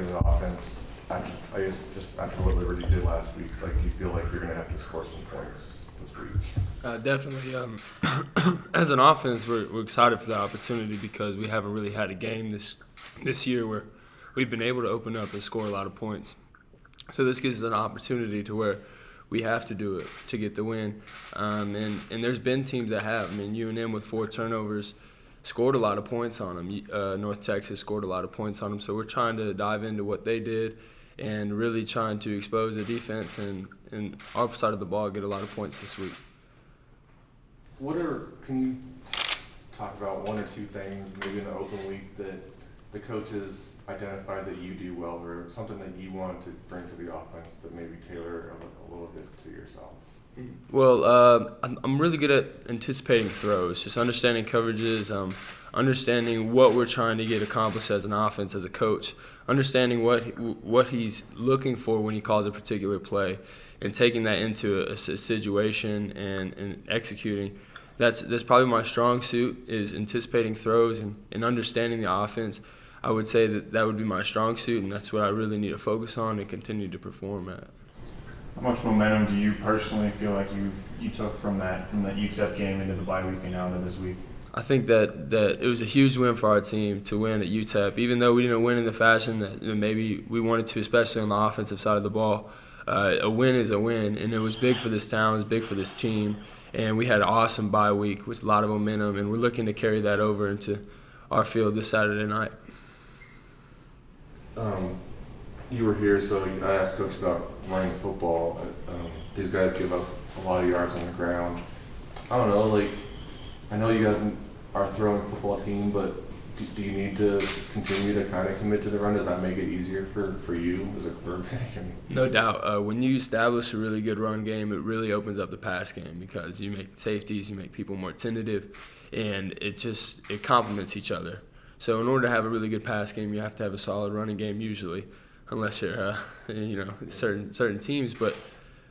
as an offense, I guess just after what Liberty did last week, like, do you feel like you're going to have to score some points this week? Definitely. As an offense, we're excited for the opportunity because we haven't really had a game this year where we've been able to open up and score a lot of points. So this gives us an opportunity to where we have to do it to get the win. And there's been teams that have. I mean, UNM with 4 turnovers scored a lot of points on them. North Texas scored a lot of points on them. So we're trying to dive into what they did and really trying to expose the defense and our side of the ball get a lot of points this week. Can you talk about 1 or 2 things, maybe in the open week, that the coaches identified that you do well, or something that you wanted to bring to the offense that maybe tailor a little bit to yourself? Well, I'm really good at anticipating throws, just understanding coverages, understanding what we're trying to get accomplished as an offense, as a coach, understanding what he's looking for when he calls a particular play, and taking that into a situation and executing. That's probably my strong suit, is anticipating throws and understanding the offense. I would say that would be my strong suit, and that's what I really need to focus on and continue to perform at. How much momentum do you personally feel like you took from that UTEP game into the bye week and now into this week? I think that it was a huge win for our team to win at UTEP, even though we didn't win in the fashion that maybe we wanted to, especially on the offensive side of the ball. A win is a win, and it was big for this town, it was big for this team, and we had an awesome bye week with a lot of momentum, and we're looking to carry that over into our field this Saturday night. You were here, so I asked Coach about running football. These guys give up a lot of yards on the ground. I don't know, like, I know you guys are a throwing football team, but do you need to continue to kind of commit to the run? Does that make it easier for you as a quarterback? No doubt. When you establish a really good run game, it really opens up the pass game because you make safeties, you make people more tentative, and it complements each other. So in order to have a really good pass game, you have to have a solid running game usually, unless you're certain teams. But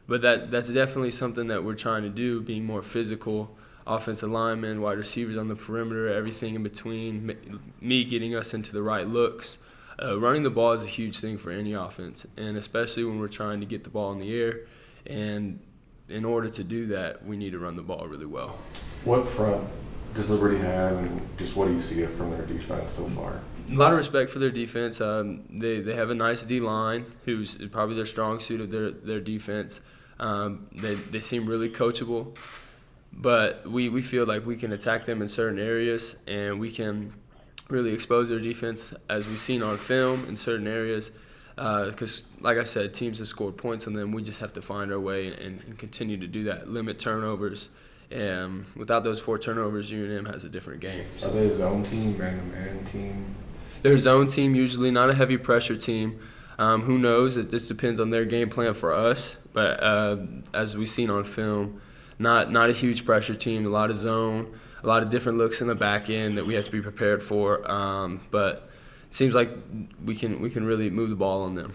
that's definitely something that we're trying to do, being more physical. Offensive linemen, wide receivers on the perimeter, everything in between, me getting us into the right looks. Running the ball is a huge thing for any offense, and especially when we're trying to get the ball in the air. And in order to do that, we need to run the ball really well. What front does Liberty have, and just what do you see from their defense so far? A lot of respect for their defense. They have a nice D-line, who's probably their strong suit of their defense. They seem really coachable. But we feel like we can attack them in certain areas, and we can really expose their defense, as we've seen on film, in certain areas. Because, like I said, teams have scored points on them. We just have to find our way and continue to do that, limit turnovers. And without those 4 turnovers, UNM has a different game. Are they a zone team, man-to-man team? They're a zone team usually, not a heavy pressure team. Who knows? It just depends on their game plan for us. But as we've seen on film, not a huge pressure team, a lot of zone, a lot of different looks in the back end that we have to be prepared for. But it seems like we can really move the ball on them.